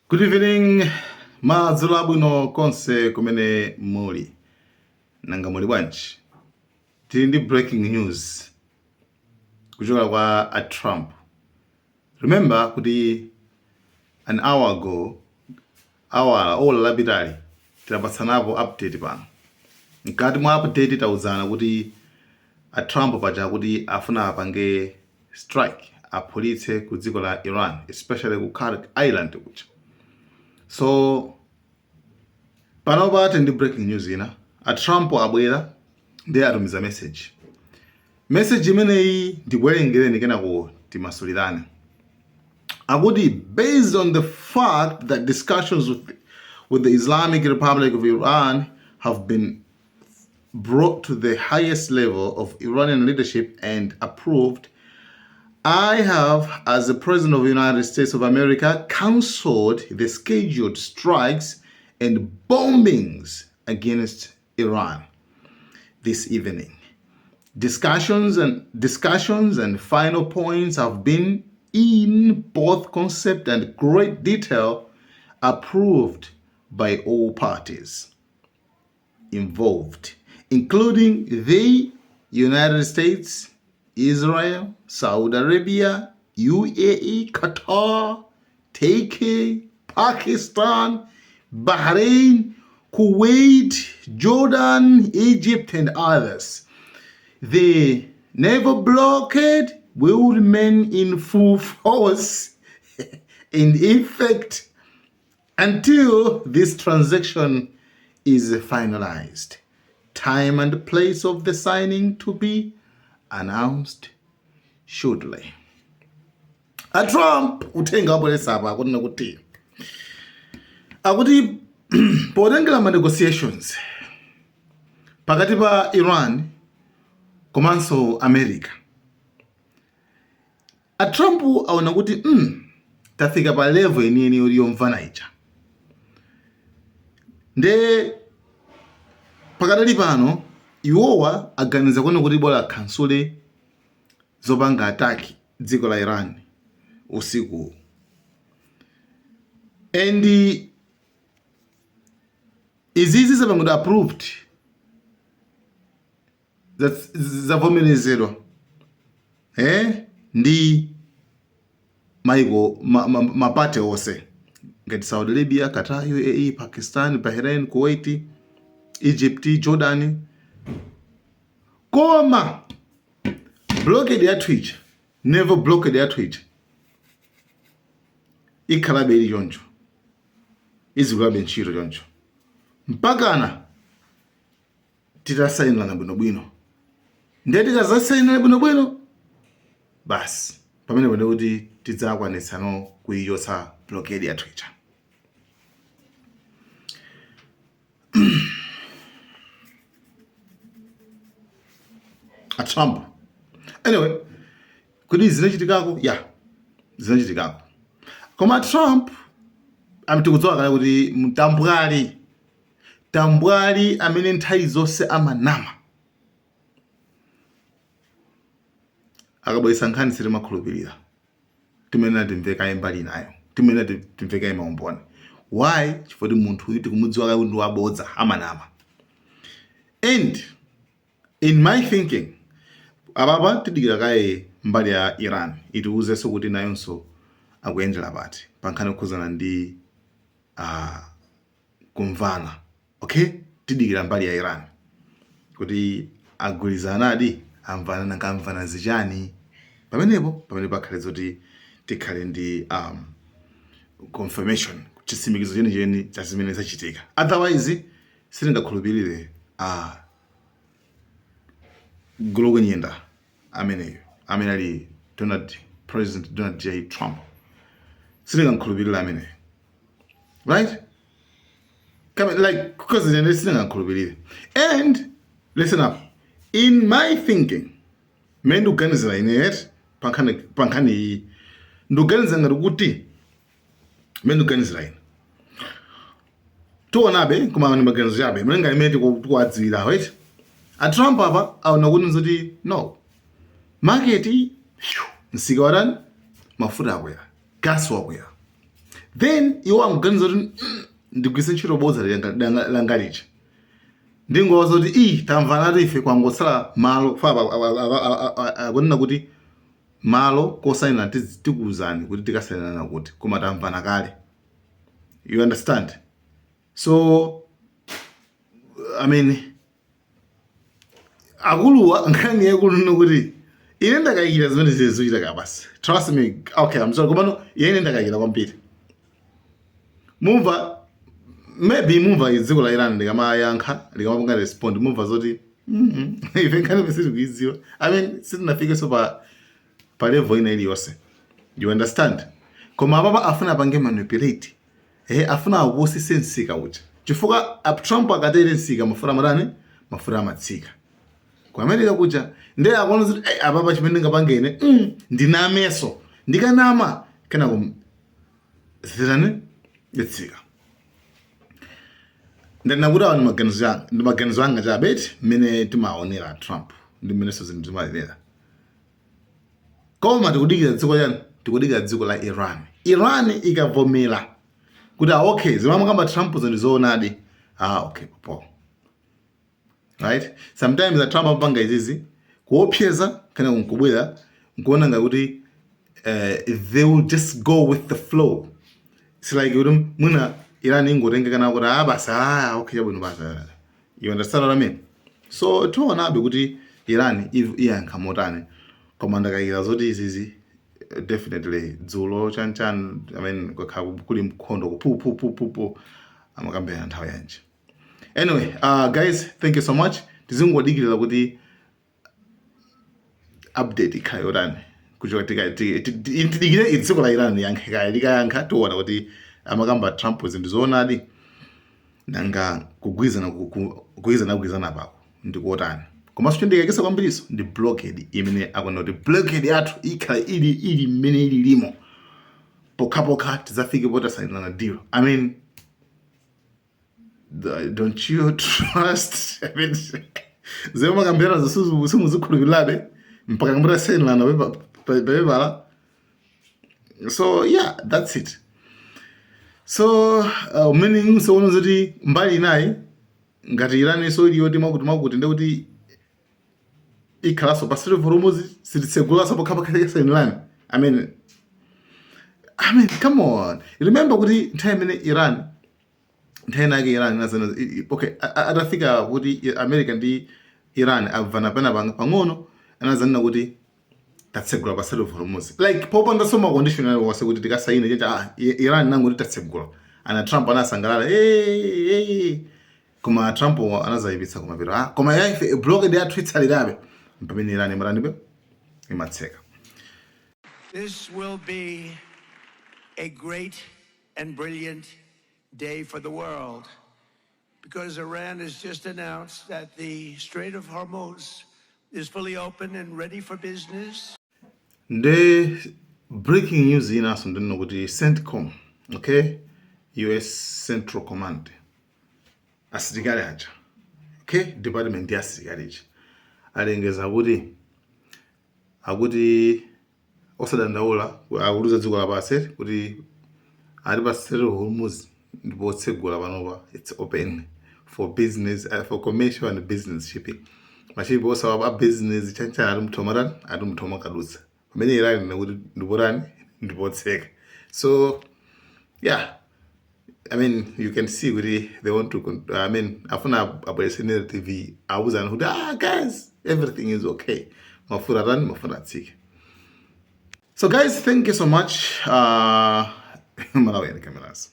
Good evening, madzulo abwino konse kumene muli. Nanga muli bwanji. Tili ndi breaking news kuchoka kwa Trump. Remember kuti an hour ago, ola lapitali, tidapatsanapo update pano. Mkati mwa update tauzana kuti Trump paja kuti afuna apange strike, aphulitse ku dziko la Iran, especially ku Kursk Island kucha. So panopa tindi breaking news ina Trump abwera ndi atumiza message imeneyi ndikuwerengereni kenako timasulirane. Akuti based on the fact that discussions with the Islamic Republic of Iran have been brought to the highest level of Iranian leadership and approved, I have, as the President of the United States of America, cancelled the scheduled strikes and bombings against Iran this evening. Discussions and final points have been in both concept and great detail approved by all parties involved, including the United States, Israel, Saudi Arabia, UAE, Qatar, Turkey, Pakistan, Bahrain, Kuwait, Jordan, Egypt, and others. The naval blockade will remain in full force in effect until this transaction is finalized. Time and place of the signing to be announced shortly. Trump utenga abwelesa apa akunena kuti potengera ma negotiations pakati pa Iran komanso America, Trump aona kuti tafika pa level yeniyeni yomvana ija. Nde pakadali pano iwowa aganiza kuona kuti bola kansule zopanga ataki dziko la Iran usiku. And izizi zapangidwa approved, zavomerezedwa ndi maiko mapate onse ngati Saudi Arabia, Qatar, UAE, Pakistan, Bahrain, Kuwait, Egypt, Jordan. Koma blockade ya Twitch, never blockade ya Twitch, ikhalabe ili choncho, izikulabe ntchito choncho mpakana titasainirana bwinobwino. Ndiye tikazasainirana bwinobwino basi pamene pano kuti tidzakwanitsano kuichotsa blockade ya Twitch. Trump. Anyway, kuti zinachitikako, zinachitikako. Koma Trump tikudziwa kale kuti tambwali amene nthawi zonse amanama. Akabwesa nkhani sitimakhulupirira. Timene timveka mbali nayo. Timene timveka maumboni. Why? Chifukwa munthu uyu tikumudziwa kale ndi wabodza amanama. And in my thinking, ababa tidikira kaye mbali ya Iran itiuzenso kuti nayonso akuyendera pati pankhani kukhuzana ndi kumvana. Okay, tidikira mbali ya Iran kuti agulizanadi amvana nangamvana zichani pamenepo pamene pakhale zoti tikhale ndi confirmation, chisimikizo chenicheni cha zimene zachitika. Otherwise sitingakhulupirire Glogo Nyenda amene ali President Donald J. Trump. Sitingakhulupirira amene. Right? Like, because then sitingakhulupirira. And listen up. In my thinking, menduganizira inet pankhani nduganiza ngati kuti menduganizira ine. Tuonabe kuma maganizo yabe mlenga imene tikuwadzira, right? Trump apa aona kuti nzoti no. Market nsika warani mafuta akwera, gas wakwera. then iwo akuganiza kuti ndigwise ntchito bodza langa licha ndingoza kuti tamvana ife kwangotsala malo akunena kuti malo kosaina tikuwuzani kuti tikasainana kuti koma tamvana kale. You understand? So I mean akuluwa nkhani yakulu kuti ine ndakayikira zimene zizochitika basi. Trust me. Okay, I'm sorry. Koma ine ndakayikira kwambiri. Mumva maybe mumva iziko la Iran likamayankha likamapanga respond mumva zoti ife nkhani besiri kuiziwa. I mean sitinafike so pa level ina iliyonse. You understand? Koma baba afuna pange manipulate. Afuna akusi sensika uchi. Chifukwa Trump akatere nsika mafura marani mafura amatsika. Kwa America kuja ndiye akuona kuti ababa chimene ngapangene ndinameso ndikanama kana kum zirani yetsika. Ndanakuda ni maganizo anga jabet mene timaonera Trump ndi mene so zinthu timalera. Koma tikudikira dziko yani tikudikira dziko la Iran ikavomera kuti okay zimamakamba Trump zindizoonadi okay popo. Right? Sometimes the Trump apanga izizi kuopyeza kana kunkubwera nkuona ngakuti they will just go with the flow. It's like muna Iran ingotenga kana kuti basa okay yabwino basa. You understand what I mean? So tuona kuti Iran iyankha motani koma ndakayira zoti izizi definitely dzulo chanchan I mean kuli mkhondo kupu amakambera nthawi yanji. Anyway, guys, thank you so much. Tizingwadikirira kuti update ikayodani kuchoka tidikire idziko la Iran yankhe likayankha tuona kuti amakamba Trump zindizoonadi nanga kugwizana pako ndikuotani. Koma sichindikakisa kwambiriso ndi blockade imene akona kuti blockade yathu ikhala ili mmene ili limo pokapoka tizafike potasainana deal. I mean don't you trust? I mean zema kambera zikhulupilane mpaka kambera sainana bebala. So yeah, that's it. So meaning so ono zoti mbali naye ngati Iran so iliyoti makuti ndekuti ikhalaso pasire Hormuz sititsegula so pakapaka sainana. I mean come on. Remember kuti nthawi imene Iran nazana okay atafika kuti America ndi Iran avana pang'ono anazana kuti tatsegula pasire Hormuz. Like popanda so ma conditional wase kuti tikasaine checha Iran nango kuti tatsegula. Ana Trump anasangalala koma Trump anazayibitsa kumapiro koma yafe blockade ya Twitter lidabe mpamene Iran imrandibe imatseka. This will be a great and brilliant day for the world because Iran has just announced that the Strait of Hormuz is fully open and ready for business. The breaking news in us ndino kuti CENTCOM, okay? US Central Command. Asilikali aja. Okay? Department ya asilikali aja. Alengeza kuti osadandaula akuluza dziko lapase kuti ali pasire Hormuz ndipo tsegula panopa it's open for business for commercial and business shipping. Mashipo osawa business chancha ari mthoma kadutsa. Pamene Iran kuti ndiporani ndipotseka. So yeah, I mean you can see kuti they want to afuna abweresene TV awuzana kuti guys everything is okay. Mafura rani mafura tsike. So guys, thank you so much. Malawi and cameras.